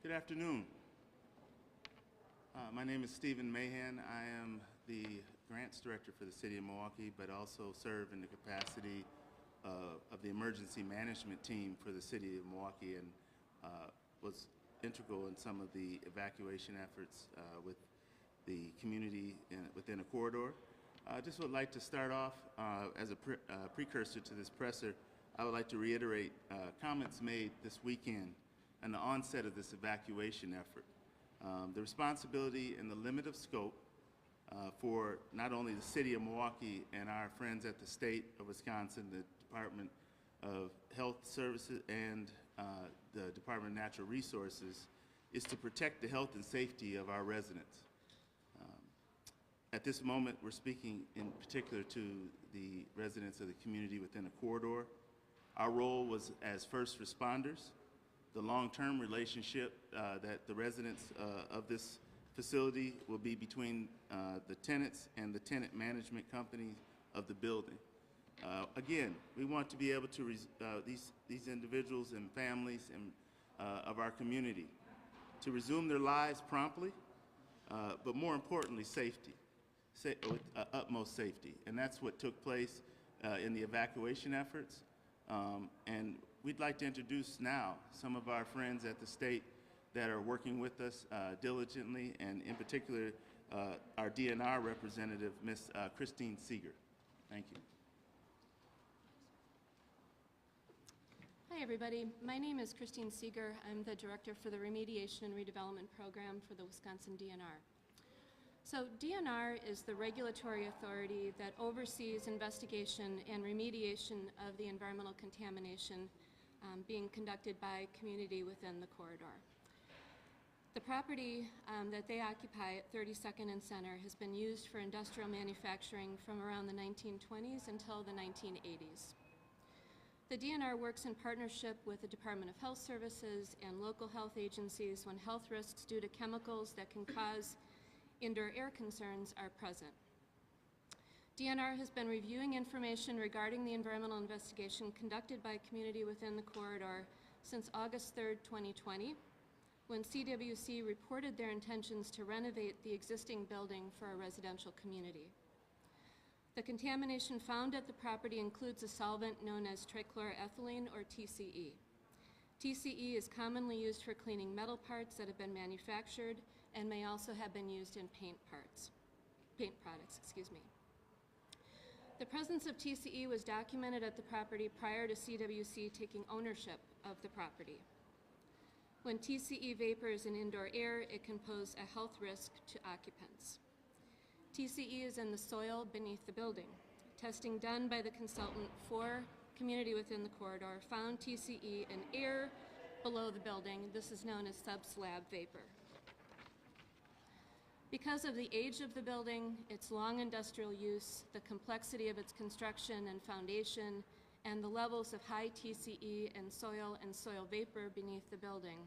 Good afternoon. My name is Stephen Mahan. I am the Grants Director for the City of Milwaukee, but also serve in the capacity of the Emergency Management Team for the City of Milwaukee, and was integral in some of the evacuation efforts with the community within a corridor. I just would like to start off as a precursor to this presser. I would like to reiterate comments made this weekend and the onset of this evacuation effort. The responsibility and the limit of scope for not only the City of Milwaukee and our friends at the State of Wisconsin, the Department of Health Services, and the Department of Natural Resources, is to protect the health and safety of our residents. At this moment, we're speaking in particular to the residents of the community within a corridor. Our role was as first responders. The long-term relationship that the residents of this facility will be between the tenants and the tenant management company of the building. Again, we want to be able to, these individuals and families and, of our community to resume their lives promptly, but more importantly, safety, with utmost safety. And that's what took place in the evacuation efforts. And we'd like to introduce now some of our friends at the State that are working with us diligently, and in particular, our DNR representative, Ms. Christine Seeger. Thank you. Hi, everybody. My name is Christine Seeger. I'm the Director for the Remediation and Redevelopment Program for the Wisconsin DNR. So DNR is the regulatory authority that oversees investigation and remediation of the environmental contamination being conducted by community within the corridor. The property that they occupy at 32nd and Center has been used for industrial manufacturing from around the 1920s until the 1980s. The DNR works in partnership with the Department of Health Services and local health agencies when health risks due to chemicals that can cause indoor air concerns are present. DNR has been reviewing information regarding the environmental investigation conducted by community within the corridor since August 3rd, 2020, when CWC reported their intentions to renovate the existing building for a residential community. The contamination found at the property includes a solvent known as trichloroethylene, or TCE. TCE is commonly used for cleaning metal parts that have been manufactured and may also have been used in paint products. The presence of TCE was documented at the property prior to CWC taking ownership of the property. When TCE vapor is in indoor air, it can pose a health risk to occupants. TCE is in the soil beneath the building. Testing done by the consultant for community within the corridor found TCE in air below the building. This is known as subslab vapor. Because of the age of the building, its long industrial use, the complexity of its construction and foundation, and the levels of high TCE and soil vapor beneath the building,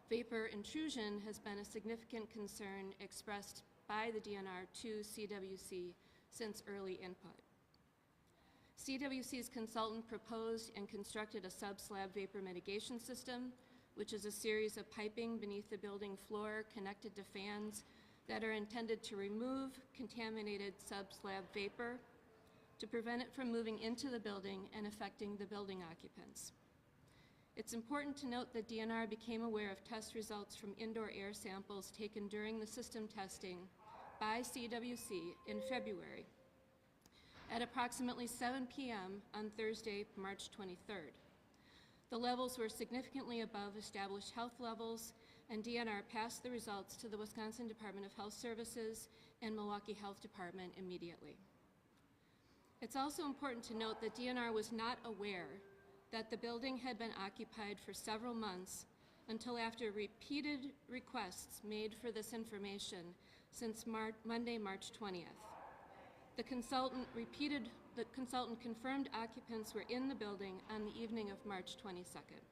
vapor intrusion has been a significant concern expressed by the DNR to CWC since early input. CWC's consultant proposed and constructed a subslab vapor mitigation system, which is a series of piping beneath the building floor connected to fans that are intended to remove contaminated subslab vapor to prevent it from moving into the building and affecting the building occupants. It's important to note that DNR became aware of test results from indoor air samples taken during the system testing by CWC in February at approximately 7 p.m. on Thursday, March 23rd. The levels were significantly above established health levels, and DNR passed the results to the Wisconsin Department of Health Services and Milwaukee Health Department immediately. It's also important to note that DNR was not aware that the building had been occupied for several months until after repeated requests made for this information since Monday, March 20th. The consultant confirmed occupants were in the building on the evening of March 22nd.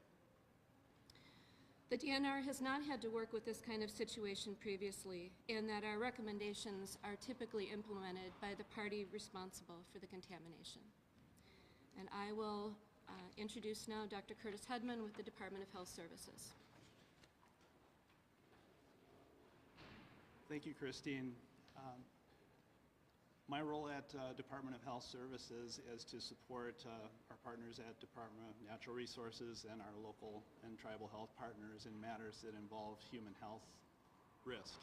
The DNR has not had to work with this kind of situation previously, and that our recommendations are typically implemented by the party responsible for the contamination. And I will introduce now Dr. Curtis Hedman with the Department of Health Services. Thank you, Christine. My role at Department of Health Services is to support our partners at Department of Natural Resources and our local and tribal health partners in matters that involve human health risk.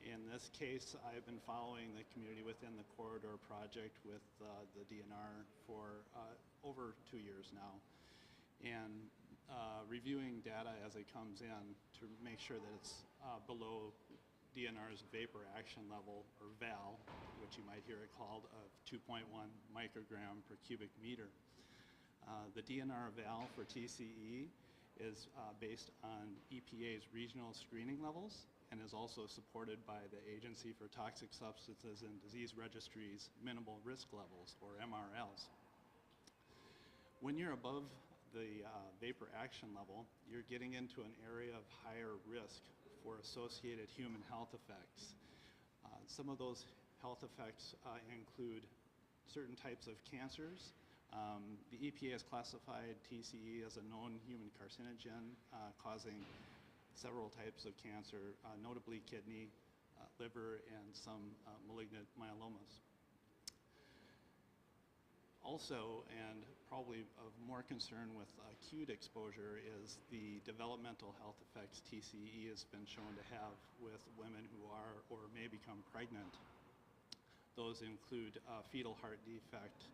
In this case, I've been following the Community Within the Corridor project with the DNR for over 2 years now, and reviewing data as it comes in to make sure that it's below DNR's vapor action level, or VAL, which you might hear it called, of 2.1 microgram per cubic meter. The DNR VAL for TCE is based on EPA's regional screening levels and is also supported by the Agency for Toxic Substances and Disease Registry's minimal risk levels, or MRLs. When you're above the vapor action level, you're getting into an area of higher risk for associated human health effects. Some of those health effects include certain types of cancers. The EPA has classified TCE as a known human carcinogen, causing several types of cancer, notably kidney, liver, and some malignant myelomas. Also, and probably of more concern with acute exposure, is the developmental health effects TCE has been shown to have with women who are or may become pregnant. Those include fetal heart defect,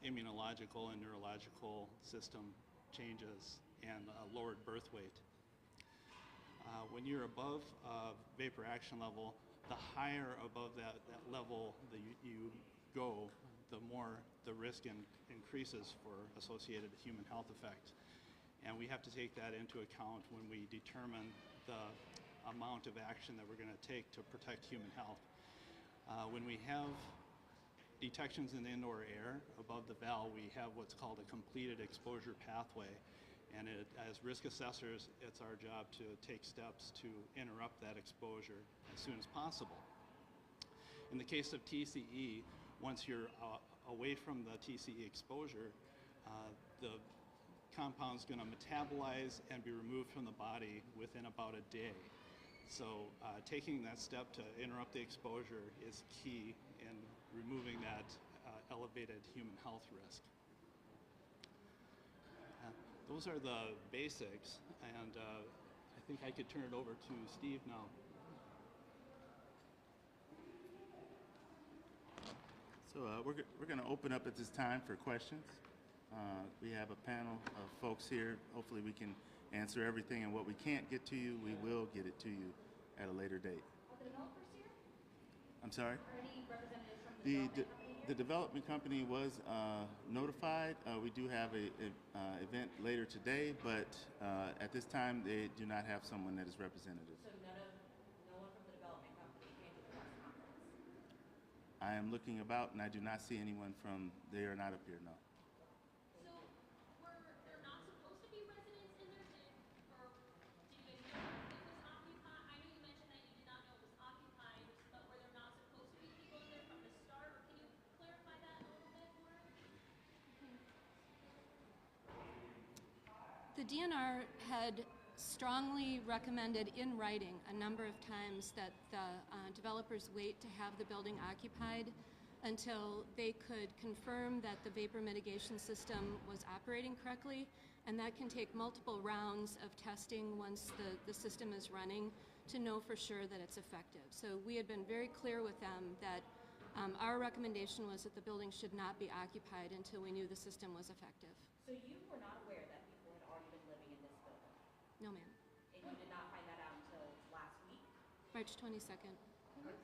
immunological and neurological system changes, and lowered birth weight. When you're above vapor action level, the higher above that level that you go, the more the risk increases for associated human health effects. And we have to take that into account when we determine the amount of action that we're going to take to protect human health. When we have detections in the indoor air above the VAL, we have what's called a completed exposure pathway. And as risk assessors, it's our job to take steps to interrupt that exposure as soon as possible. In the case of TCE, once you're away from the TCE exposure, the compound's going to metabolize and be removed from the body within about a day. So taking that step to interrupt the exposure is key in removing that elevated human health risk. Those are the basics, and I think I could turn it over to Steve now. So we're going to open up at this time for questions. We have a panel of folks here. Hopefully we can answer everything, and what we can't get to you, we will get it to you at a later date. Are the developers here? I'm sorry? Are any representatives from the development company here? The development company was notified. We do have a event later today, but at this time they do not have someone that is representative. So no one from the development company came to the press conference? I am looking about, and I do not see anyone from, they are not up here, no. So, were there not supposed to be residents in there? Or did you guys know it was occupied? I know you mentioned that you did not know it was occupied, but were there not supposed to be people in there from the start? Or can you clarify that a little bit more? The DNR had strongly recommended in writing a number of times that the developers wait to have the building occupied until they could confirm that the vapor mitigation system was operating correctly, and that can take multiple rounds of testing once the system is running to know for sure that it's effective. So we had been very clear with them that our recommendation was that the building should not be occupied until we knew the system was effective. So you were not aware that people had already been living in this building? No, ma'am. And you did not find that out until last week? March 22nd.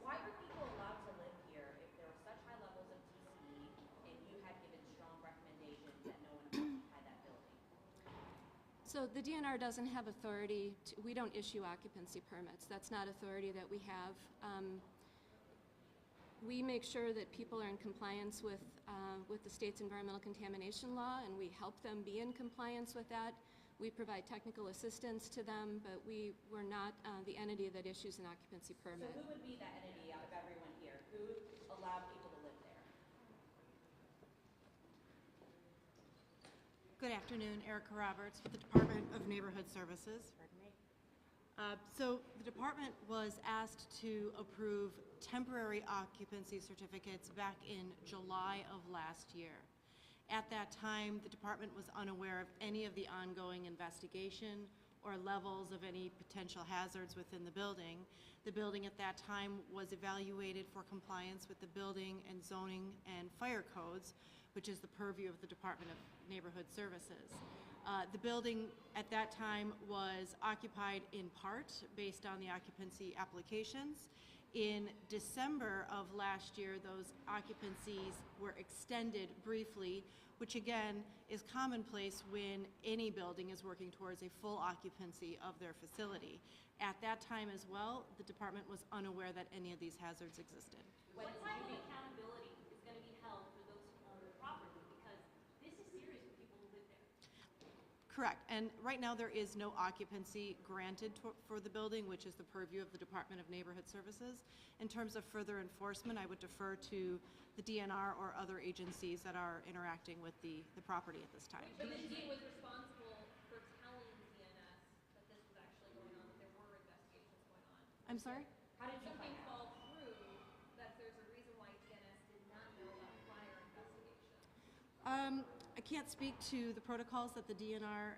Why were people allowed to live here if there were such high levels of TCE and you had given strong recommendations that no one occupied that building? So the DNR doesn't have authority we don't issue occupancy permits. That's not authority that we have. We make sure that people are in compliance with the state's environmental contamination law, and we help them be in compliance with that. We provide technical assistance to them, but we're not the entity that issues an occupancy permit. So who would be that entity out of everyone here? Who allowed people to live there? Good afternoon, Erica Roberts with the Department of Neighborhood Services. Pardon me? So the department was asked to approve temporary occupancy certificates back in July of last year. At that time, the department was unaware of any of the ongoing investigation or levels of any potential hazards within the building. The building at that time was evaluated for compliance with the building and zoning and fire codes, which is the purview of the Department of Neighborhood Services. The building at that time was occupied in part based on the occupancy applications. In December of last year, those occupancies were extended briefly, which again is commonplace when any building is working towards a full occupancy of their facility. At that time as well, the department was unaware that any of these hazards existed. What type of accountability is going to be held for those who own the property? Because this is serious for people who live there. Correct, and right now there is no occupancy granted for the building, which is the purview of the Department of Neighborhood Services. In terms of further enforcement, I would defer to the DNR or other agencies that are interacting with the property at this time. But the DA was responsible for telling DNS that this was actually going on, that there were investigations going on. I'm sorry? How did you Something find out? fall through that there's a reason why DNS did not know about prior investigation. I can't speak to the protocols that the DNR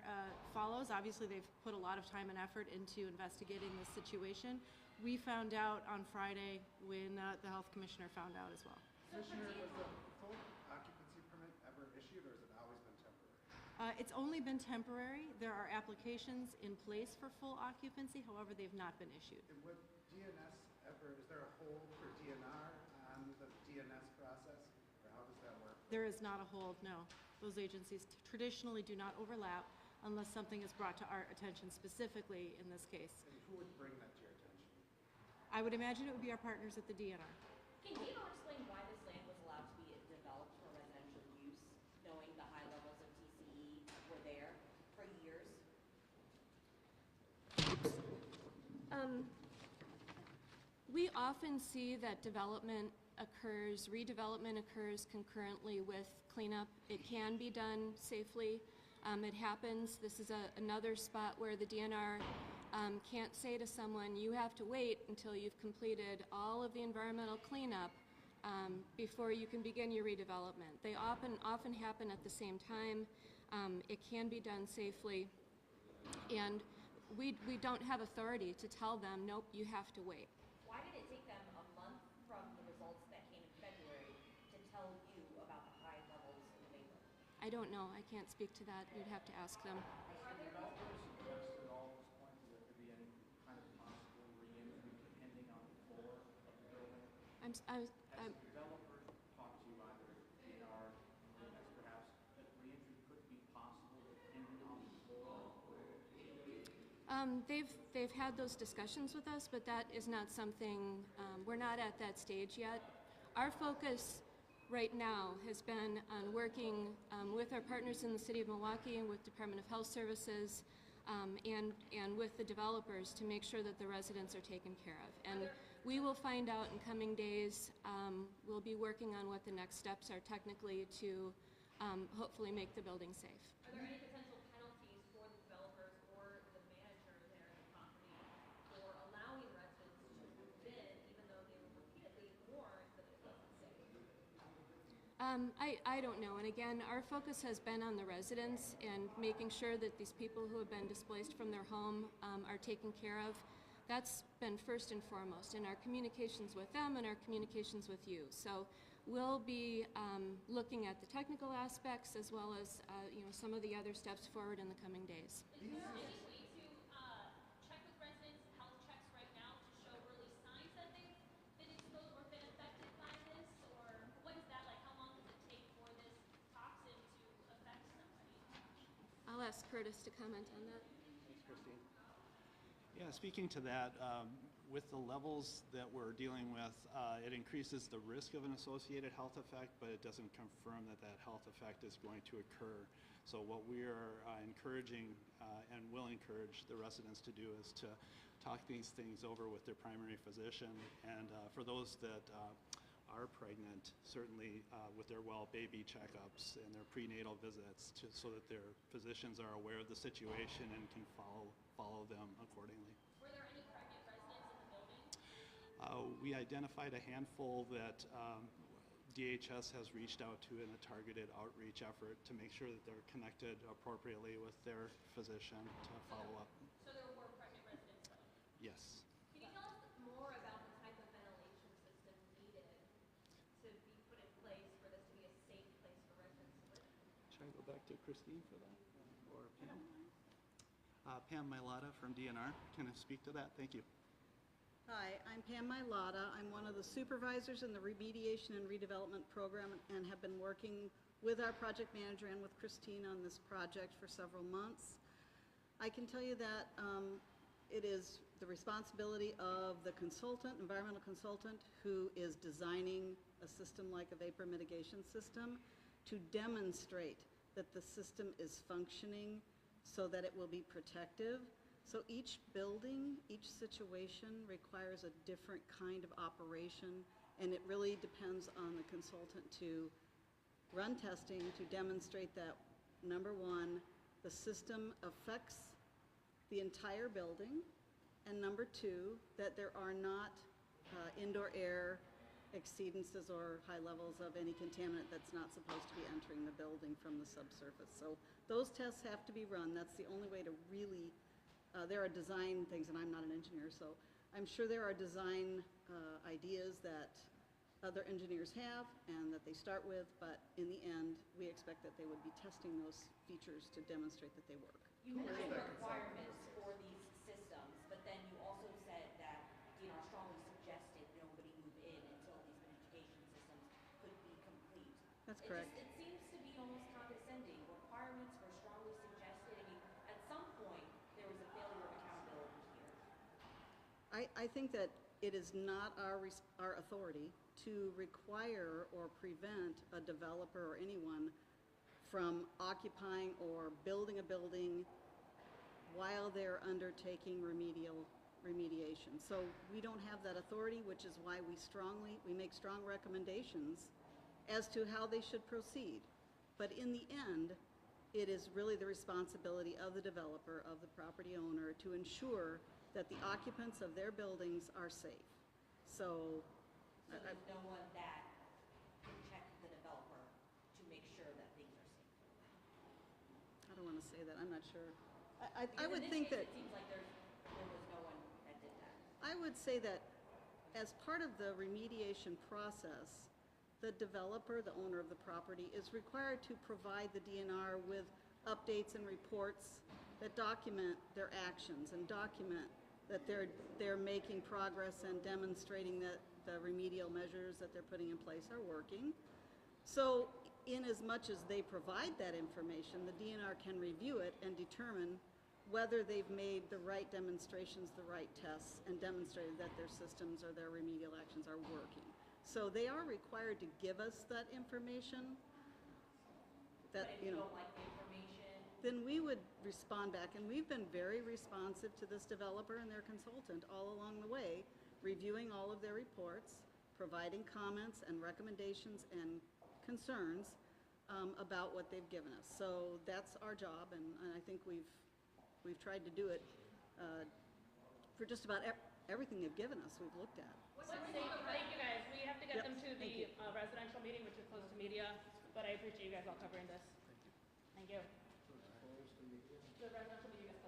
follows. Obviously, they've put a lot of time and effort into investigating this situation. We found out on Friday when the health commissioner found out as well. Commissioner, was the full occupancy permit ever issued, or has it always been temporary? It's only been temporary. There are applications in place for full occupancy, however, they've not been issued. And would DNS ever, is there a hold for DNR on the DNS process, or how does that work? There is not a hold, no. Those agencies traditionally do not overlap unless something is brought to our attention specifically in this case. And who would bring that to your attention? I would imagine it would be our partners at the DNR. Can DNR explain why this land was allowed to be developed for residential use, knowing the high levels of TCE were there for years? We often see that redevelopment occurs concurrently with cleanup. It can be done safely. It happens. This is another spot where the DNR can't say to someone, you have to wait until you've completed all of the environmental cleanup before you can begin your redevelopment. They often happen at the same time. It can be done safely. And we don't have authority to tell them, nope, you have to wait. Why did it take them a month from the results that came in February to tell you about the high levels in the neighborhood? I don't know. I can't speak to that. You'd have to ask them. Has the developers suggested at all at this point that there could be any kind of possible re-entry depending on the floor of the building? I'm Has the developers talked to you either DNR or as perhaps that re-entry could be possible depending on the floor? They've had those discussions with us, but that is not something, we're not at that stage yet. Our focus right now has been on working with our partners in the City of Milwaukee and with Department of Health Services and with the developers to make sure that the residents are taken care of. And we will find out in coming days. We'll be working on what the next steps are technically to hopefully make the building safe. Are there any potential penalties for the developers or the manager there at the property for allowing residents to move in even though they were repeatedly warned that it wasn't safe? I don't know. And again, our focus has been on the residents and making sure that these people who have been displaced from their home are taken care of. That's been first and foremost in our communications with them and our communications with you. So we'll be looking at the technical aspects as well as some of the other steps forward in the coming days. Is there any way to check with residents, health checks right now to show early signs that they've been exposed or been affected by this? Or what is that like? How long does it take for this toxin to affect somebody? I'll ask Curtis to comment on that. Thanks, Christine. Yeah, speaking to that, with the levels that we're dealing with, it increases the risk of an associated health effect, but it doesn't confirm that that health effect is going to occur. So what we are encouraging and will encourage the residents to do is to talk these things over with their primary physician. And for those that are pregnant, certainly with their well baby checkups and their prenatal visits so that their physicians are aware of the situation and can follow them accordingly. Were there We identified a handful that DHS has reached out to in a targeted outreach effort to make sure that they're connected appropriately with their physician to follow up. So there were pregnant residents though. Yes. Can you tell us more about the type of ventilation system needed to be put in place for this to be a safe place for residents to live? Should I go back to Christine for that, or Pam? Pam Mailata from DNR, can I speak to that? Thank you. Hi, I'm Pam Mailata. I'm one of the supervisors in the Remediation and Redevelopment Program and have been working with our project manager and with Christine on this project for several months. I can tell you that it is the responsibility of the consultant, environmental consultant, who is designing a system like a vapor mitigation system to demonstrate that the system is functioning so that it will be protective. So each building, each situation requires a different kind of operation, and it really depends on the consultant to run testing to demonstrate that, number one, the system affects the entire building, and number two, that there are not indoor air exceedances or high levels of any contaminant that's not supposed to be entering the building from the subsurface. So those tests have to be run. That's the only way to really there are design things, and I'm not an engineer, so I'm sure there are design ideas that other engineers have and that they start with, but in the end, we expect that they would be testing those features to demonstrate that they work. You mentioned requirements for these systems, but then you also said that DNR strongly suggested nobody move in until these mitigation systems could be complete. That's correct. It seems to be almost condescending. Requirements were strongly suggested. I mean, at some point, there was a failure of accountability here. I think that it is not our authority to require or prevent a developer or anyone from occupying or building a building while they're undertaking remediation. So we don't have that authority, which is why we make strong recommendations as to how they should proceed. But in the end, it is really the responsibility of the developer, of the property owner, to ensure that the occupants of their buildings are safe. So So there's no one that can check the developer to make sure that things are safe. I don't want to say that, I'm not sure. I Because would in think this that, case, it seems like there was no one that did that. I would say that as part of the remediation process, the developer, the owner of the property, is required to provide the DNR with updates and reports that document their actions and document that they're making progress and demonstrating that the remedial measures that they're putting in place are working. So in as much as they provide that information, the DNR can review it and determine whether they've made the right demonstrations, the right tests, and demonstrated that their systems or their remedial actions are working. So they are required to give us that information. That, But if you don't like the information, then we would respond back, and we've been very responsive to this developer and their consultant all along the way, reviewing all of their reports, providing comments and recommendations and concerns about what they've given us. So that's our job, and I think we've tried to do it for just about everything they've given us, we've looked at. Thank you guys. We have to get them to Thank the residential meeting, which is closed to media, but I appreciate you guys all covering this. Thank you. The residential meeting is